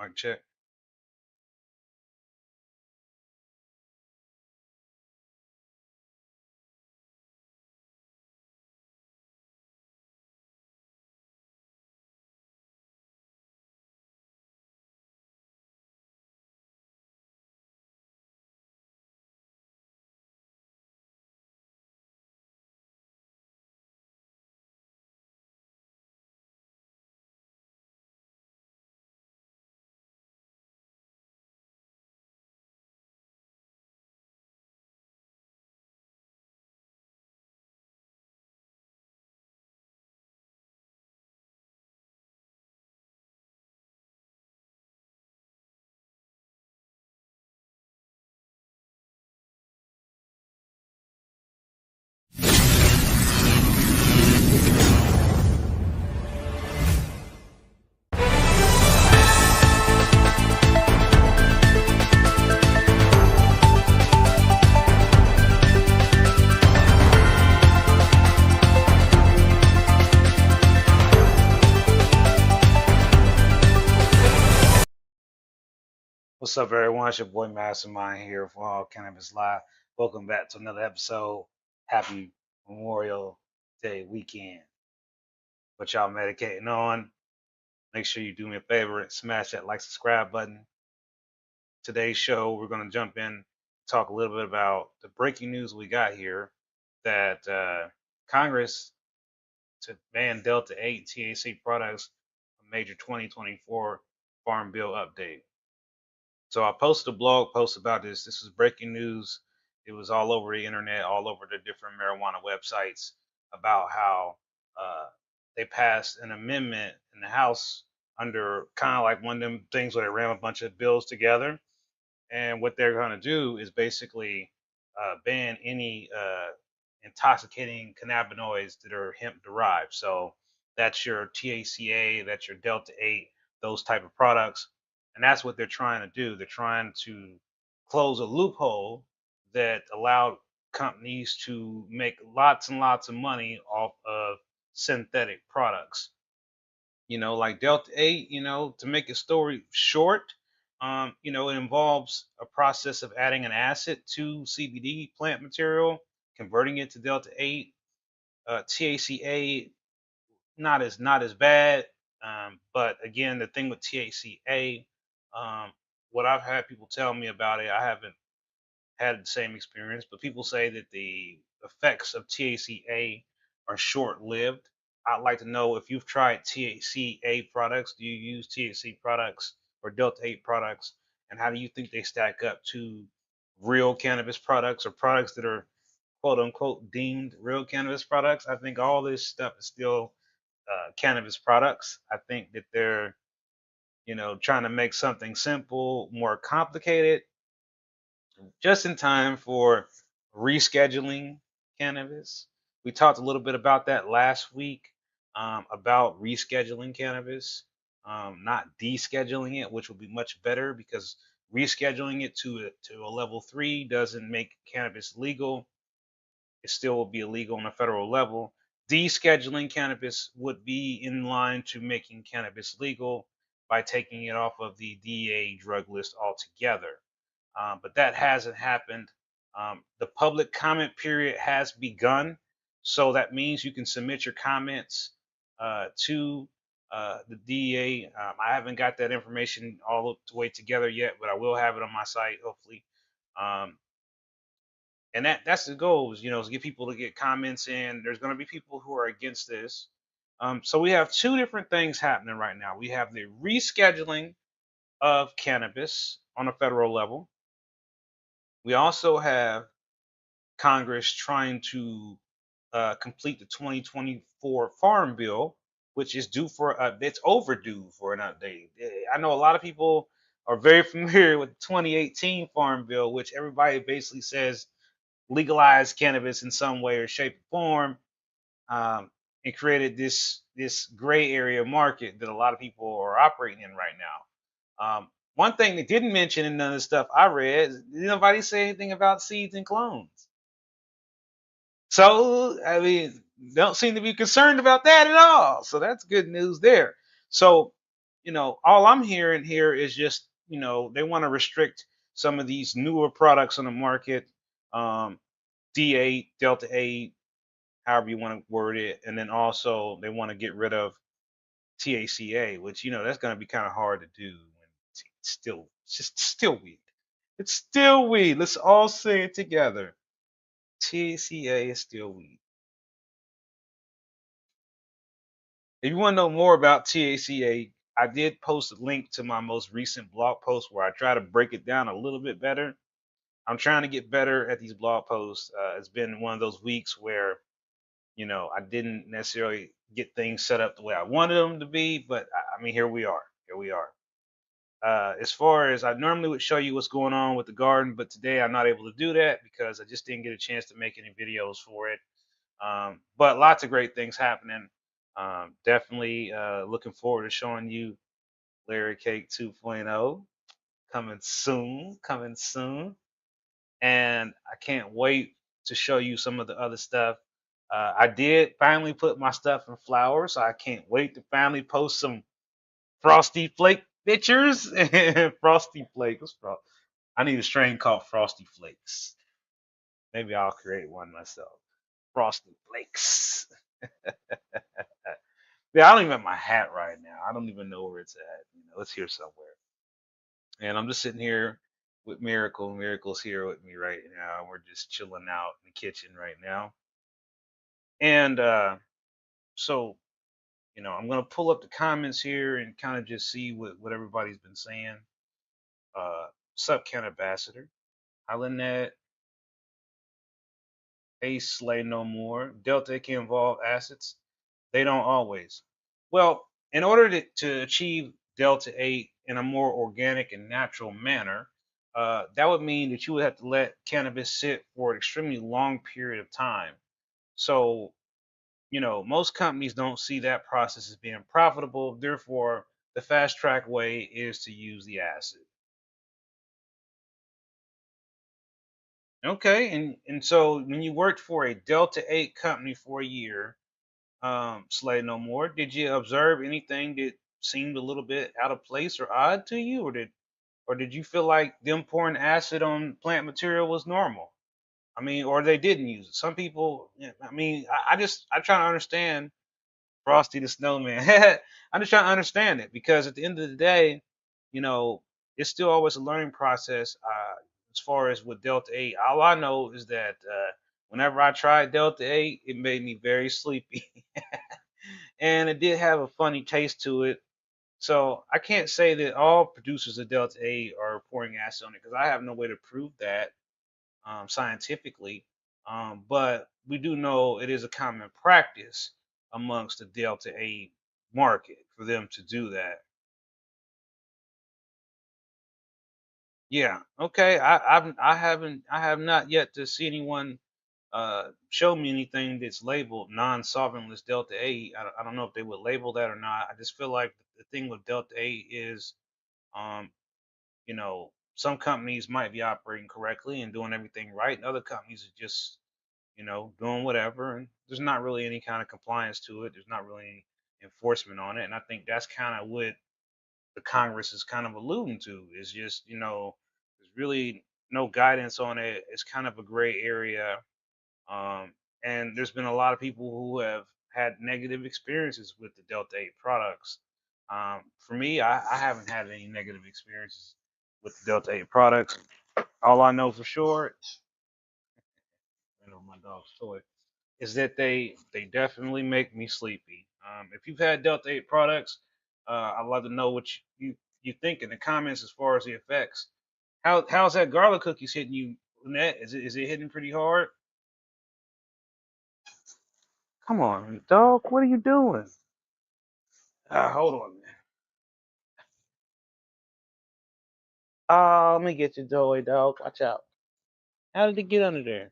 Mic check. What's up, everyone? It's your boy Mastermind here for All Cannabis Live. Welcome back to another episode. Happy Memorial Day weekend. What y'all medicating on? Make sure you do me a favor and smash that like, subscribe button. Today's show, we're going to jump in, talk a little bit about the breaking news we got here that Congress to ban Delta-8 THC products, a major 2024 Farm Bill update. So I posted a blog post about this. This was breaking news. It was all over the internet, all over the different marijuana websites about how they passed an amendment in the House under kind of like one of them things where they ram a bunch of bills together. And what they're going to do is basically ban any intoxicating cannabinoids that are hemp derived. So that's your THCA, that's your Delta-8, those type of products. And that's what they're trying to do. They're trying to close a loophole that allowed companies to make lots and lots of money off of synthetic products. Like Delta-8, to make a story short, it involves a process of adding an acid to CBD plant material, converting it to Delta-8. THCA, not as bad. But again, the thing with THCA, what I've had people tell me about it, I haven't had the same experience, but people say that the effects of THCA are short lived. I'd like to know if you've tried THCA products. Do you use THC products or Delta 8 products? And how do you think they stack up to real cannabis products or products that are quote unquote deemed real cannabis products? I think all this stuff is still cannabis products. I think that they're, trying to make something simple more complicated just in time for rescheduling cannabis. We talked a little bit about that last week, about rescheduling cannabis, not descheduling it, which would be much better because rescheduling it to a level 3 doesn't make cannabis legal. It still will be illegal on a federal level. Descheduling cannabis would be in line to making cannabis legal by taking it off of the DEA drug list altogether. But that hasn't happened. The public comment period has begun, so that means you can submit your comments to the DEA. I haven't got that information all the way together yet, but I will have it on my site hopefully. Um, and that's the goal, is get people to get comments in. There's going to be people who are against this. So we have two different things happening right now. We have the rescheduling of cannabis on a federal level. We also have Congress trying to complete the 2024 Farm Bill, which is due for it's overdue for an update. I know a lot of people are very familiar with the 2018 Farm Bill, which everybody basically says legalized cannabis in some way or shape or form, um, and created this gray area market that a lot of people are operating in right now. One thing they didn't mention in none of the stuff I read, did nobody say anything about seeds and clones? So, I mean, don't seem to be concerned about that at all. So that's good news there. So all I'm hearing here is just, they want to restrict some of these newer products on the market, um, D8, Delta-8, however you want to word it, and then also they want to get rid of THCA, which that's going to be kind of hard to do when it's just still weed. It's still weed. Let's all say it together. THCA is still weed. If you want to know more about THCA, I did post a link to my most recent blog post where I try to break it down a little bit better. I'm trying to get better at these blog posts. It's been one of those weeks where I didn't necessarily get things set up the way I wanted them to be, but I mean, here we are. Here we are. As far as I normally would show you what's going on with the garden, but today I'm not able to do that because I just didn't get a chance to make any videos for it. But lots of great things happening. Definitely looking forward to showing you Larry Cake 2.0 coming soon, coming soon. And I can't wait to show you some of the other stuff. I did finally put my stuff in flowers, so I can't wait to finally post some Frosty Flake pictures. Frosty Flakes. I need a strain called Frosty Flakes. Maybe I'll create one myself. Frosty Flakes. Yeah, I don't even have my hat right now. I don't even know where it's at. It's here somewhere. And I'm just sitting here with Miracle. Miracle's here with me right now. We're just chilling out in the kitchen right now. And so, I'm gonna pull up the comments here and kind of just see what everybody's been saying. Sup, Ken Ambassador. Lynette, Ace Slay No More. Delta can involve acids. They don't always. Well, in order to achieve Delta-8 in a more organic and natural manner, that would mean that you would have to let cannabis sit for an extremely long period of time. So, most companies don't see that process as being profitable. Therefore, the fast track way is to use the acid. Okay, and so when you worked for a Delta-8 company for a year, Slay No More, did you observe anything that seemed a little bit out of place or odd to you, or did you feel like them pouring acid on plant material was normal? I mean, or they didn't use it. Some people, I mean, I try to understand Frosty the Snowman. I'm just trying to understand it because at the end of the day, you know, it's still always a learning process. As far as with Delta-8, all I know is that whenever I tried Delta-8, it made me very sleepy, and it did have a funny taste to it. So I can't say that all producers of Delta-8 are pouring acid on it because I have no way to prove that scientifically. But we do know it is a common practice amongst the Delta-8 market for them to do that. Yeah. Okay. I have not yet to see anyone show me anything that's labeled non-solventless Delta-8. I don't know if they would label that or not. I just feel like the thing with Delta-8 is, um, some companies might be operating correctly and doing everything right, and other companies are just, doing whatever, and there's not really any kind of compliance to it. There's not really any enforcement on it, and I think that's kind of what the Congress is kind of alluding to. Is just, there's really no guidance on it. It's kind of a gray area, and there's been a lot of people who have had negative experiences with the Delta-8 products. For me, I haven't had any negative experiences with the Delta-8 products. All I know for sure, I know my dog's toy, is that they definitely make me sleepy. If you've had Delta-8 products, I'd love to know what you think in the comments as far as the effects. How's that garlic cookies hitting you, Lynette? Is it hitting pretty hard? Come on, dog. What are you doing? Hold on, man. Let me get your toy, dog. Watch out. How did it get under there?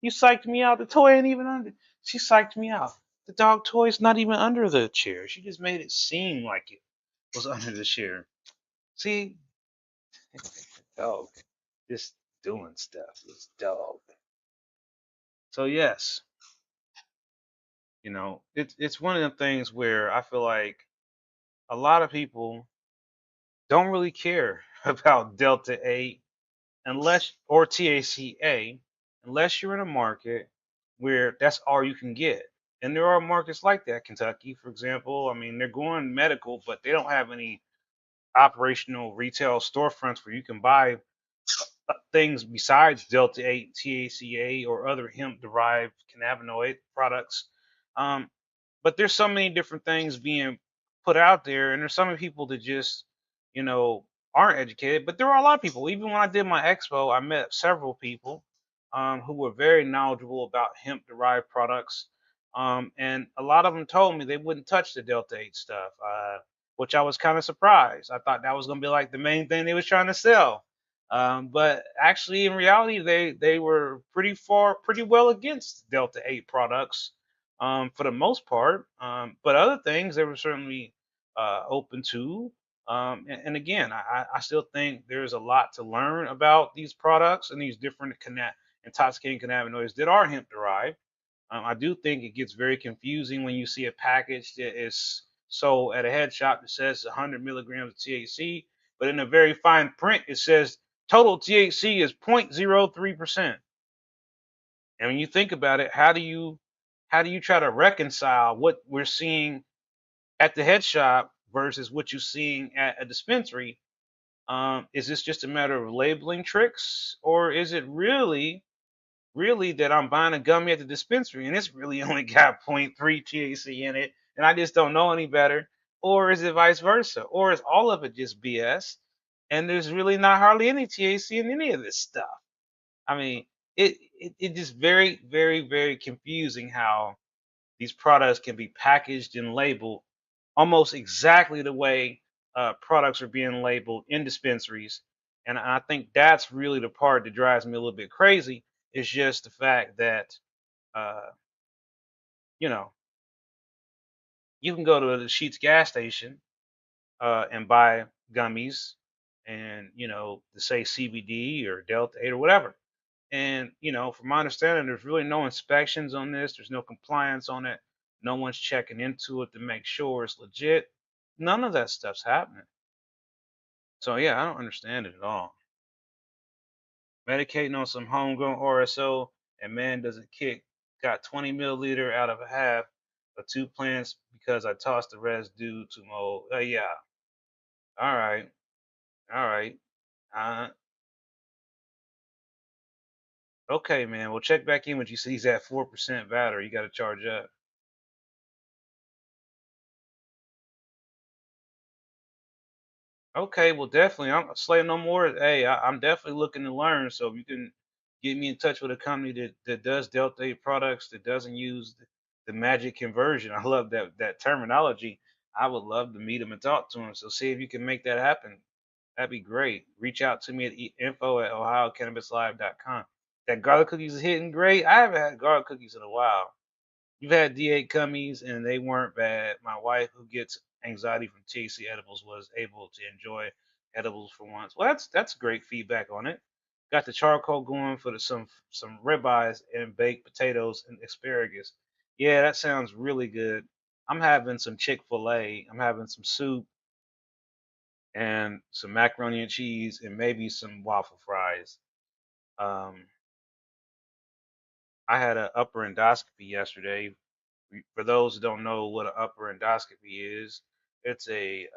You psyched me out. The toy ain't even under. She psyched me out. The dog toy's not even under the chair. She just made it seem like it was under the chair. See, dog, just doing stuff. This dog. So yes, it's one of the things where I feel like a lot of people don't really care about Delta-8 unless or THCA unless you're in a market where that's all you can get. And there are markets like that, Kentucky, for example. I mean, they're going medical, but they don't have any operational retail storefronts where you can buy things besides Delta 8, THCA, or other hemp derived cannabinoid products. Um, but there's so many different things being put out there, and there's so many people that just, you know, aren't educated. But there are a lot of people. Even when I did my expo, I met several people who were very knowledgeable about hemp derived products. And a lot of them told me they wouldn't touch the Delta 8 stuff, which I was kind of surprised. I thought that was going to be like the main thing they was trying to sell. But actually, in reality, they were pretty well against Delta 8 products for the most part. But other things they were certainly open to. And again, I still think there's a lot to learn about these products and these different intoxicating cannabinoids that are hemp derived. I do think it gets very confusing when you see a package that is sold at a head shop that says 100 milligrams of THC, but in a very fine print it says total THC is 0.03%. And when you think about it, how do you try to reconcile what we're seeing at the head shop versus what you're seeing at a dispensary? Is this just a matter of labeling tricks, or is it really that I'm buying a gummy at the dispensary and it's really only got zero point 0.3 THC in it, and I just don't know any better? Or is it vice versa? Or is all of it just BS and there's really not hardly any THC in any of this stuff? I mean, it just very confusing how these products can be packaged and labeled almost exactly the way products are being labeled in dispensaries. And I think that's really the part that drives me a little bit crazy. Is just the fact that uh, you know you can go to the Sheets gas station and buy gummies, and to say CBD or Delta 8 or whatever. And from my understanding, there's really no inspections on this. There's no compliance on it. No one's checking into it to make sure it's legit. None of that stuff's happening. So yeah, I don't understand it at all. Medicating on some homegrown RSO and man doesn't kick. Got 20 milliliter out of a half of two plants because I tossed the rest due to mold. Yeah. All right. All right. Uh, okay, man. Well, check back in when you see he's at 4% battery. You got to charge up. Okay, well, definitely. I'm Slay No More. Hey, I'm definitely looking to learn. So if you can get me in touch with a company that does Delta 8 products, that doesn't use the magic conversion. I love that terminology. I would love to meet them and talk to them. So see if you can make that happen. That'd be great. Reach out to me at info@ohiocannabislive.com. That garlic cookies is hitting great. I haven't had garlic cookies in a while. You've had D8 gummies and they weren't bad. My wife, who gets anxiety from THC edibles, was able to enjoy edibles for once. Well, that's great feedback on it. Got the charcoal going for some ribeyes and baked potatoes and asparagus. Yeah, that sounds really good. I'm having some Chick-fil-A. I'm having some soup and some macaroni and cheese and maybe some waffle fries. Um, I had an upper endoscopy yesterday. For those who don't know what an upper endoscopy is, it's a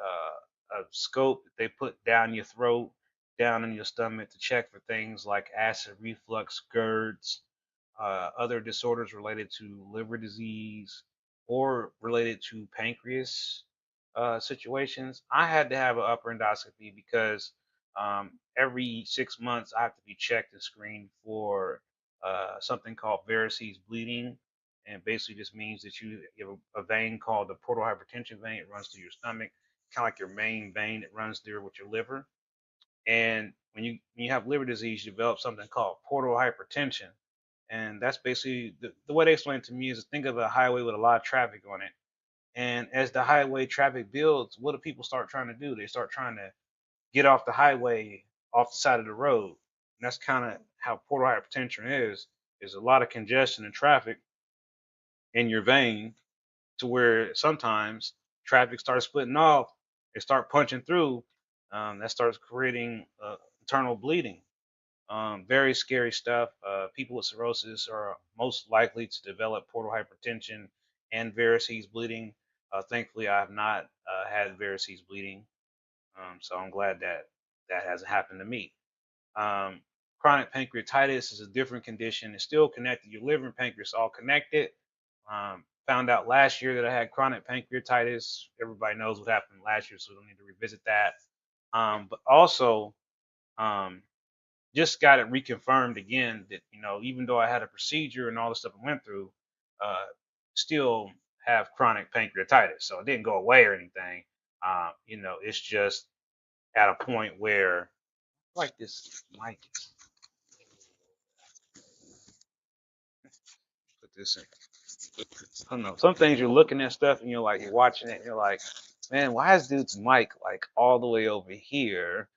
scope that they put down your throat, down in your stomach to check for things like acid reflux, GERDs, other disorders related to liver disease or related to pancreas situations. I had to have an upper endoscopy because every 6 months I have to be checked and screened for something called varices bleeding, and basically just means that you have a vein called the portal hypertension vein. It runs through your stomach, kind of like your main vein that runs through with your liver. And when you have liver disease, you develop something called portal hypertension, and that's basically the way they explain it to me is think of a highway with a lot of traffic on it. And as the highway traffic builds, what do people start trying to do? They start trying to get off the highway, off the side of the road. And that's kind of how portal hypertension is. There's a lot of congestion and traffic in your vein to where sometimes traffic starts splitting off they start punching through, that starts creating internal bleeding. Very scary stuff. People with cirrhosis are most likely to develop portal hypertension and varices bleeding. Thankfully, I have not had varices bleeding, so I'm glad that that hasn't happened to me. Um, Chronic pancreatitis is a different condition. It's still connected. Your liver and pancreas all connected. Found out last year that I had chronic pancreatitis. Everybody knows what happened last year, so we don't need to revisit that. But also, um, just got it reconfirmed again that even though I had a procedure and all the stuff I went through, uh, still have chronic pancreatitis. So it didn't go away or anything. It's just at a point where like this mic is. Put this in. I don't know. Some things you're looking at stuff and you're watching it and you're like, man, why is dude's mic like all the way over here?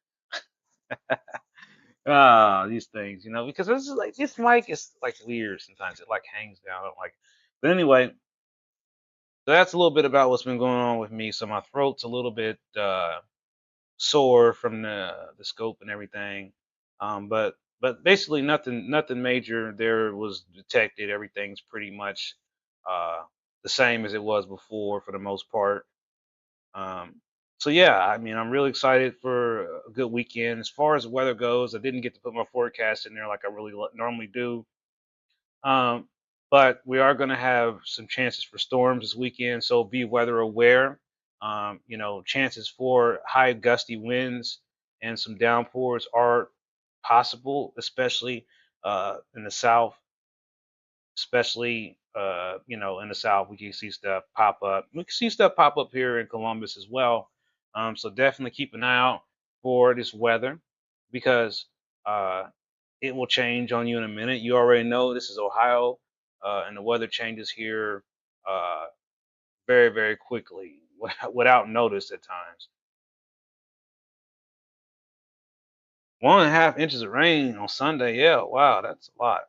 These things, because this is like this mic is like weird sometimes. It like hangs down. I don't like it. But anyway, so that's a little bit about what's been going on with me. So my throat's a little bit sore from the scope and everything. But basically nothing major there was detected. Everything's pretty much uh, the same as it was before for the most part. Um, so yeah, I mean, I'm really excited for a good weekend. As far as the weather goes, I didn't get to put my forecast in there like I really normally do. Um, but we are going to have some chances for storms this weekend, so be weather aware. Chances for high gusty winds and some downpours are possible, especially in the south, especially in the south. We can see stuff pop up. We can see stuff pop up here in Columbus as well. So definitely keep an eye out for this weather because uh, it will change on you in a minute. You already know this is Ohio, and the weather changes here uh, very, very quickly without notice at times. 1.5 inches of rain on Sunday. Yeah, wow, that's a lot.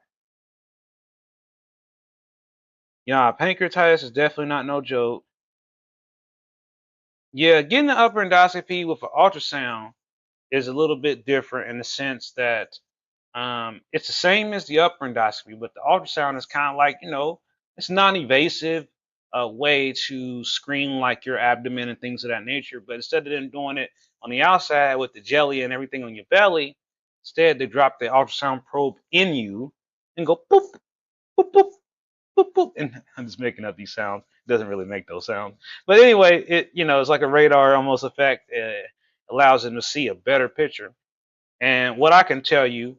Yeah, pancreatitis is definitely not no joke. Yeah, getting the upper endoscopy with an ultrasound is a little bit different in the sense that it's the same as the upper endoscopy, but the ultrasound is kind of like, it's non-invasive way to screen like your abdomen and things of that nature. But instead of them doing it on the outside with the jelly and everything on your belly, instead they drop the ultrasound probe in you and go boop, boop, boop, boop, boop. And I'm just making up these sounds. It doesn't really make those sounds. But anyway, it's like a radar almost effect. Allows them to see a better picture. And what I can tell you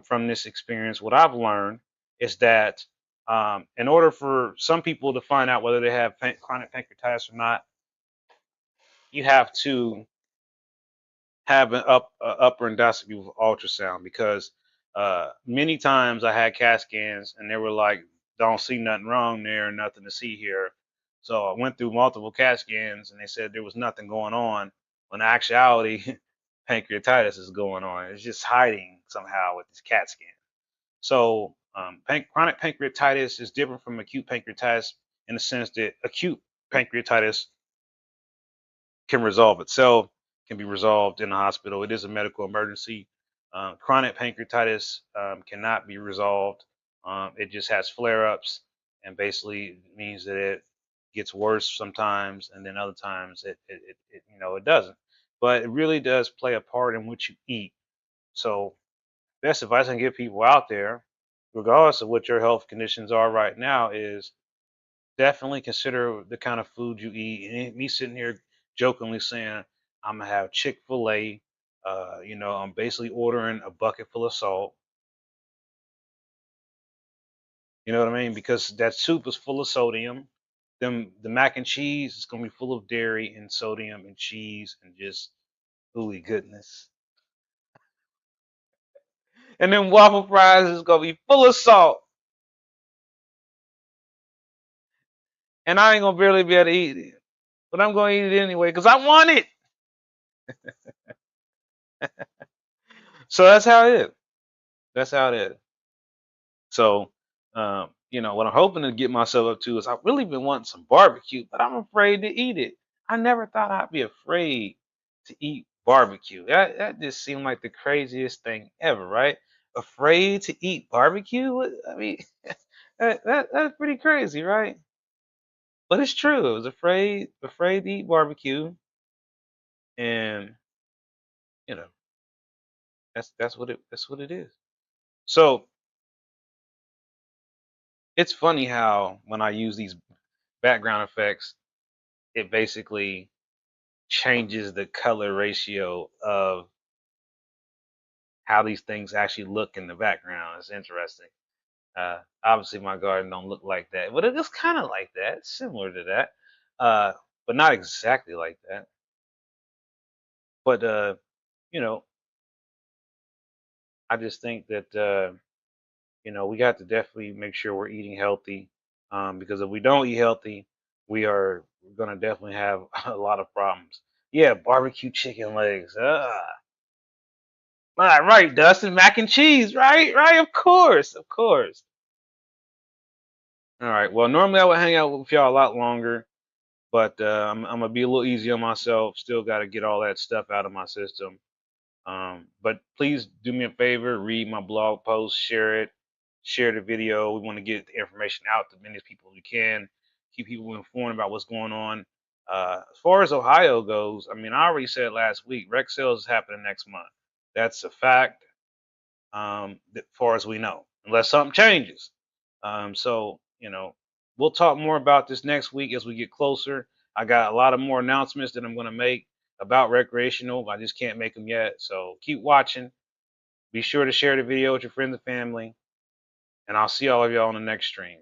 from this experience, what I've learned is that in order for some people to find out whether they have chronic pancreatitis or not, you have to have an upper endoscopy with ultrasound because many times I had CAT scans and they were like, don't see nothing wrong there, nothing to see here. So I went through multiple CAT scans and they said there was nothing going on. When in actuality, pancreatitis is going on. It's just hiding somehow with this CAT scan. So chronic pancreatitis is different from acute pancreatitis in the sense that acute pancreatitis can resolve itself, can be resolved in the hospital. It is a medical emergency. Chronic pancreatitis cannot be resolved. It just has flare ups and basically means that it gets worse sometimes and then other times it doesn't. But it really does play a part in what you eat. So, best advice I can give people out there, regardless of what your health conditions are right now, is definitely consider the kind of food you eat. And me sitting here jokingly saying I'm gonna have Chick-fil-A, I'm basically ordering a bucket full of salt. You know what I mean? Because that soup is full of sodium. The mac and cheese is gonna be full of dairy and sodium and cheese and just ooey goodness. And then waffle fries is gonna be full of salt. And I ain't gonna barely be able to eat it. But I'm gonna eat it anyway because I want it. So that's how it is. That's how it is. So, what I'm hoping to get myself up to is I've really been wanting some barbecue, but I'm afraid to eat it. I never thought I'd be afraid to eat barbecue. That just seemed like the craziest thing ever, right? Afraid to eat barbecue? I mean, that's pretty crazy, right? But it's true. I was afraid to eat barbecue, and you know that's what it is. So it's funny how when I use these background effects, it basically changes the color ratio of how these things actually look in the background. It's interesting. Obviously, my garden don't look like that, but it is kind of like that, similar to that, uh, but not exactly like that. But you know, I just think that we got to definitely make sure we're eating healthy, because if we don't eat healthy, we're gonna definitely have a lot of problems. Yeah, barbecue chicken legs. All right, Dustin, mac and cheese. Right, right. Of course, of course. All right. Well, normally I would hang out with y'all a lot longer, but I'm gonna be a little easy on myself. Still got to get all that stuff out of my system. But please do me a favor, read my blog post, share it, share the video. We want to get the information out to many people we can, keep people informed about what's going on. As far as Ohio goes, I mean, I already said last week, rec sales is happening next month. That's a fact, as far as we know, unless something changes. So, we'll talk more about this next week as we get closer. I got a lot of more announcements that I'm going to make about recreational. I just can't make them yet. So keep watching. Be sure to share the video with your friends and family. And I'll see all of y'all on the next stream.